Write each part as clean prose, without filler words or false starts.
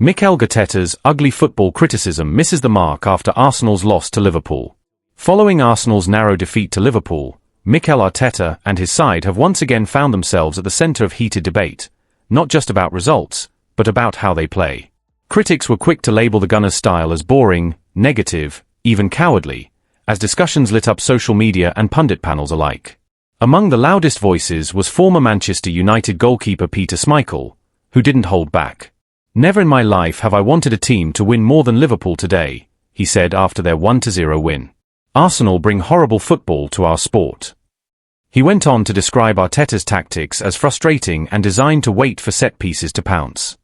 Mikel Arteta's ugly football criticism misses the mark after Arsenal's loss to Liverpool. Following Arsenal's narrow defeat to Liverpool, Mikel Arteta and his side have once again found themselves at the centre of heated debate, not just about results, but about how they play. Critics were quick to label the Gunners' style as boring, negative, even cowardly, as discussions lit up social media and pundit panels alike. Among the loudest voices was former Manchester United goalkeeper Peter Schmeichel, who didn't hold back. "Never in my life have I wanted a team to win more than Liverpool today," he said after their 1-0 win. "Arsenal bring horrible football to our sport." He went on to describe Arteta's tactics as frustrating and designed to wait for set pieces to pounce.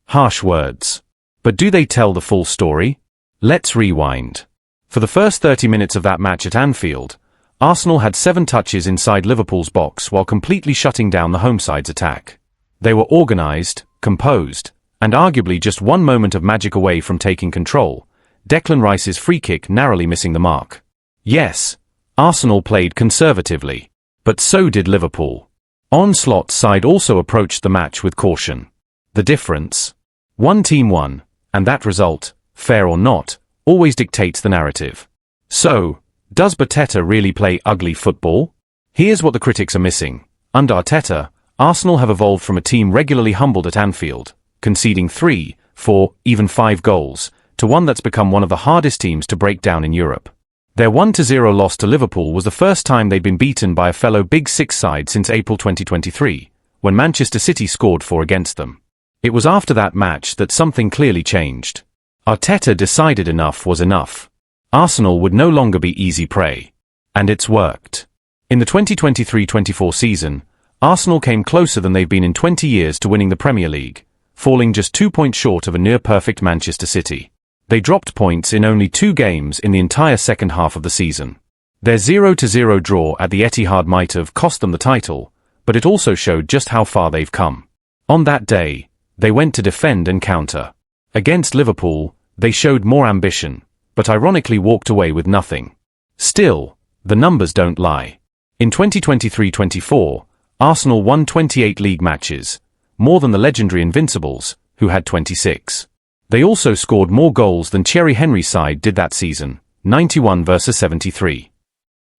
Harsh words. But do they tell the full story? Let's rewind. For the first 30 minutes of that match at Anfield, Arsenal had 7 touches inside Liverpool's box while completely shutting down the home side's attack. They were organised, composed, and arguably just one moment of magic away from taking control, Declan Rice's free kick narrowly missing the mark. Yes, Arsenal played conservatively, but so did Liverpool. Onslaught's side also approached the match with caution. The difference? One team won, and that result, fair or not, always dictates the narrative. So, does Arteta really play ugly football? Here's what the critics are missing. Under Arteta, Arsenal have evolved from a team regularly humbled at Anfield, conceding 3, 4, even 5 goals, to one that's become one of the hardest teams to break down in Europe. Their 1-0 loss to Liverpool was the first time they'd been beaten by a fellow Big Six side since April 2023, when Manchester City scored 4 against them. It was after that match that something clearly changed. Arteta decided enough was enough. Arsenal would no longer be easy prey. And it's worked. In the 2023-24 season, Arsenal came closer than they've been in 20 years to winning the Premier League, falling just 2 points short of a near-perfect Manchester City. They dropped points in only 2 games in the entire second half of the season. Their 0-0 draw at the Etihad might have cost them the title, but it also showed just how far they've come. On that day, they went to defend and counter. Against Liverpool, they showed more ambition, but ironically walked away with nothing. Still, the numbers don't lie. In 2023-24, Arsenal won 28 league matches, more than the legendary Invincibles, who had 26. They also scored more goals than Thierry Henry's side did that season, 91 versus 73.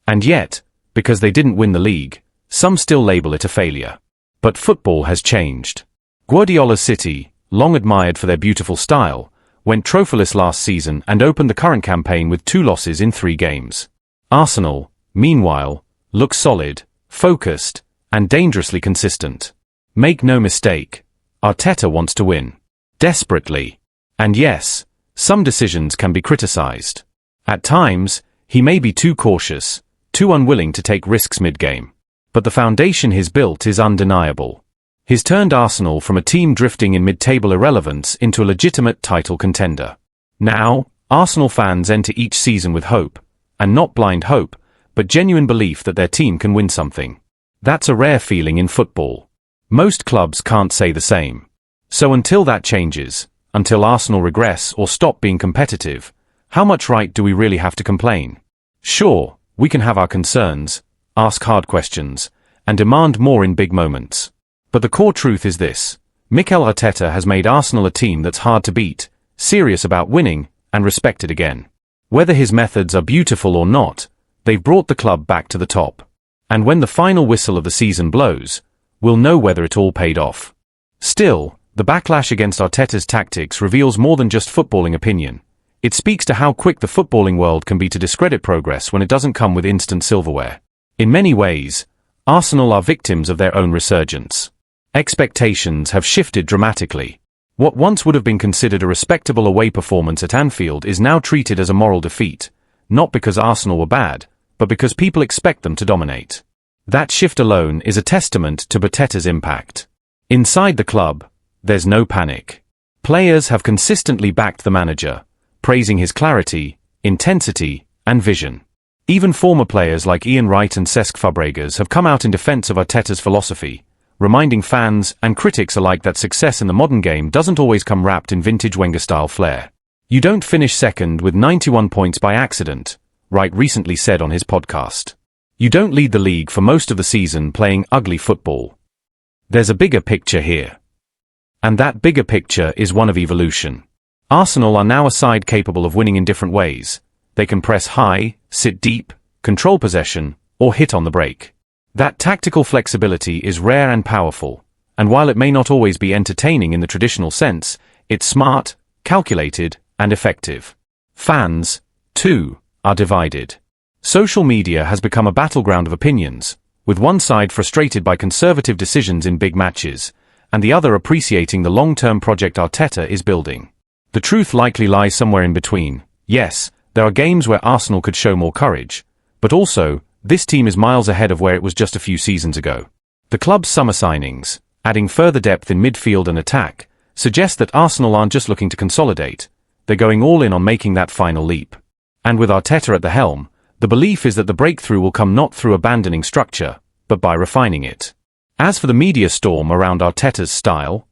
And yet, because they didn't win the league, some still label it a failure. But football has changed. Guardiola's City, long admired for their beautiful style, went trophyless last season and opened the current campaign with 2 losses in 3 games. Arsenal, meanwhile, looks solid, focused, and dangerously consistent. Make no mistake, Arteta wants to win. Desperately. And yes, some decisions can be criticized. At times, he may be too cautious, too unwilling to take risks mid-game. But the foundation he's built is undeniable. He's turned Arsenal from a team drifting in mid-table irrelevance into a legitimate title contender. Now, Arsenal fans enter each season with hope, and not blind hope, but genuine belief that their team can win something. That's a rare feeling in football. Most clubs can't say the same. So until that changes, until Arsenal regress or stop being competitive, how much right do we really have to complain? Sure, we can have our concerns, ask hard questions, and demand more in big moments. But the core truth is this: Mikel Arteta has made Arsenal a team that's hard to beat, serious about winning, and respected again. Whether his methods are beautiful or not, they've brought the club back to the top. And when the final whistle of the season blows, we'll know whether it all paid off. Still, the backlash against Arteta's tactics reveals more than just footballing opinion. It speaks to how quick the footballing world can be to discredit progress when it doesn't come with instant silverware. In many ways, Arsenal are victims of their own resurgence. Expectations have shifted dramatically. What once would have been considered a respectable away performance at Anfield is now treated as a moral defeat, not because Arsenal were bad, but because people expect them to dominate. That shift alone is a testament to Arteta's impact. Inside the club, there's no panic. Players have consistently backed the manager, praising his clarity, intensity, and vision. Even former players like Ian Wright and Cesc Fabregas have come out in defense of Arteta's philosophy, reminding fans and critics alike that success in the modern game doesn't always come wrapped in vintage Wenger-style flair. You don't finish second with 91 points by accident, Wright recently said on his podcast. You don't lead the league for most of the season playing ugly football. There's a bigger picture here. And that bigger picture is one of evolution. Arsenal are now a side capable of winning in different ways. They can press high, sit deep, control possession, or hit on the break. That tactical flexibility is rare and powerful, and while it may not always be entertaining in the traditional sense, it's smart, calculated, and effective. Fans, too, are divided. Social media has become a battleground of opinions, with one side frustrated by conservative decisions in big matches, and the other appreciating the long-term project Arteta is building. The truth likely lies somewhere in between. Yes, there are games where Arsenal could show more courage, but also, this team is miles ahead of where it was just a few seasons ago. The club's summer signings, adding further depth in midfield and attack, suggest that Arsenal aren't just looking to consolidate, they're going all in on making that final leap. And with Arteta at the helm, the belief is that the breakthrough will come not through abandoning structure, but by refining it. As for the media storm around Arteta's style,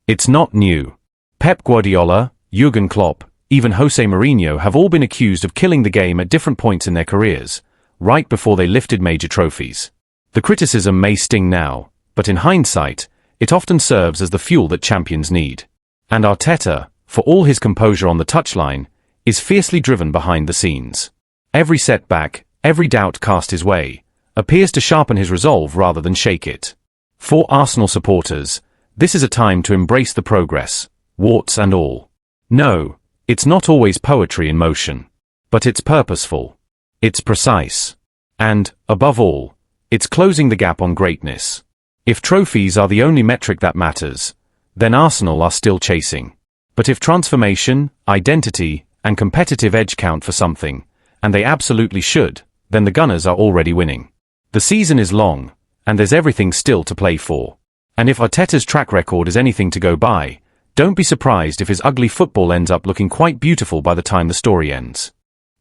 it's not new. Pep Guardiola, Jurgen Klopp, even Jose Mourinho have all been accused of killing the game at different points in their careers, right before they lifted major trophies. The criticism may sting now, but in hindsight, it often serves as the fuel that champions need. And Arteta, for all his composure on the touchline, is fiercely driven behind the scenes. Every setback, every doubt cast his way, appears to sharpen his resolve rather than shake it. For Arsenal supporters, this is a time to embrace the progress, warts and all. No, it's not always poetry in motion, but it's purposeful. It's precise. And, above all, it's closing the gap on greatness. If trophies are the only metric that matters, then Arsenal are still chasing. But if transformation, identity, and competitive edge count for something, and they absolutely should, then the Gunners are already winning. The season is long, and there's everything still to play for. And if Arteta's track record is anything to go by, don't be surprised if his ugly football ends up looking quite beautiful by the time the story ends.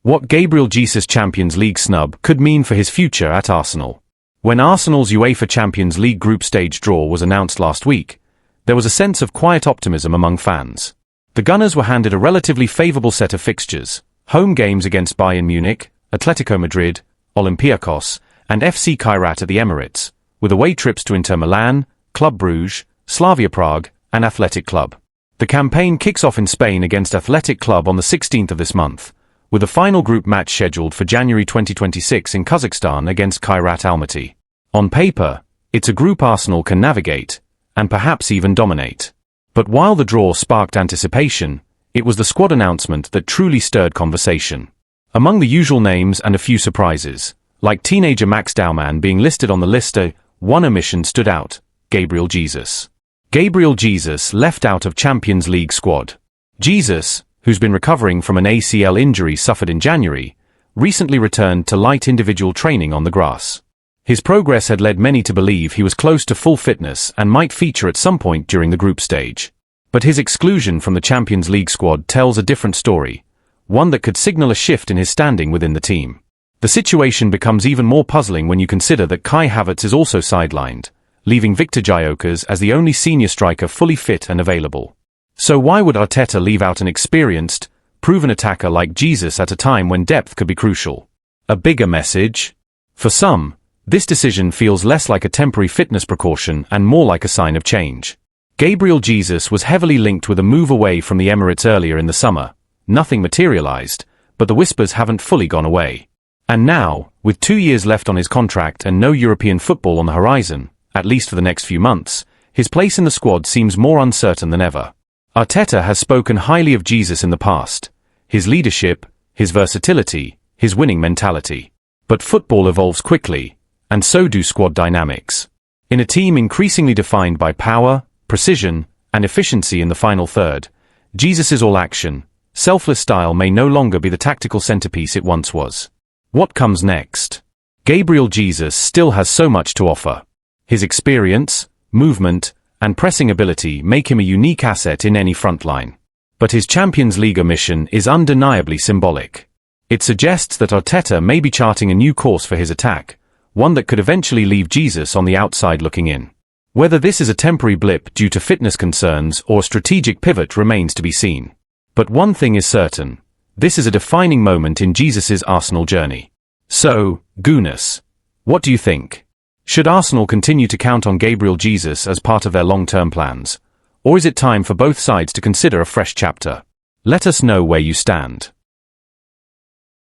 What Gabriel Jesus' Champions League snub could mean for his future at Arsenal. When Arsenal's UEFA Champions League group stage draw was announced last week, there was a sense of quiet optimism among fans. The Gunners were handed a relatively favourable set of fixtures, home games against Bayern Munich, Atletico Madrid, Olympiacos, and FC Kairat at the Emirates, with away trips to Inter Milan, Club Brugge, Slavia Prague, and Athletic Club. The campaign kicks off in Spain against Athletic Club on the 16th of this month, with a final group match scheduled for January 2026 in Kazakhstan against Kairat Almaty. On paper, it's a group Arsenal can navigate, and perhaps even dominate. But while the draw sparked anticipation, it was the squad announcement that truly stirred conversation. Among the usual names and a few surprises, like teenager Max Daumann being listed on the list, one omission stood out: Gabriel Jesus. Gabriel Jesus left out of Champions League squad. Jesus, who's been recovering from an ACL injury suffered in January, recently returned to light individual training on the grass. His progress had led many to believe he was close to full fitness and might feature at some point during the group stage. But his exclusion from the Champions League squad tells a different story, one that could signal a shift in his standing within the team. The situation becomes even more puzzling when you consider that Kai Havertz is also sidelined, leaving Victor Gyökeres as the only senior striker fully fit and available. So why would Arteta leave out an experienced, proven attacker like Jesus at a time when depth could be crucial? A bigger message? For some, this decision feels less like a temporary fitness precaution and more like a sign of change. Gabriel Jesus was heavily linked with a move away from the Emirates earlier in the summer. Nothing materialized, but the whispers haven't fully gone away. And now, with 2 years left on his contract and no European football on the horizon, at least for the next few months, his place in the squad seems more uncertain than ever. Arteta has spoken highly of Jesus in the past, his leadership, his versatility, his winning mentality. But football evolves quickly, and so do squad dynamics. In a team increasingly defined by power, precision, and efficiency in the final third, Jesus' all-action, selfless style may no longer be the tactical centerpiece it once was. What comes next? Gabriel Jesus still has so much to offer. His experience, movement, and pressing ability make him a unique asset in any front line. But his Champions League mission is undeniably symbolic. It suggests that Arteta may be charting a new course for his attack, one that could eventually leave Jesus on the outside looking in. Whether this is a temporary blip due to fitness concerns or a strategic pivot remains to be seen. But one thing is certain: this is a defining moment in Jesus' Arsenal journey. So, Gunners, what do you think? Should Arsenal continue to count on Gabriel Jesus as part of their long-term plans, or is it time for both sides to consider a fresh chapter? Let us know where you stand.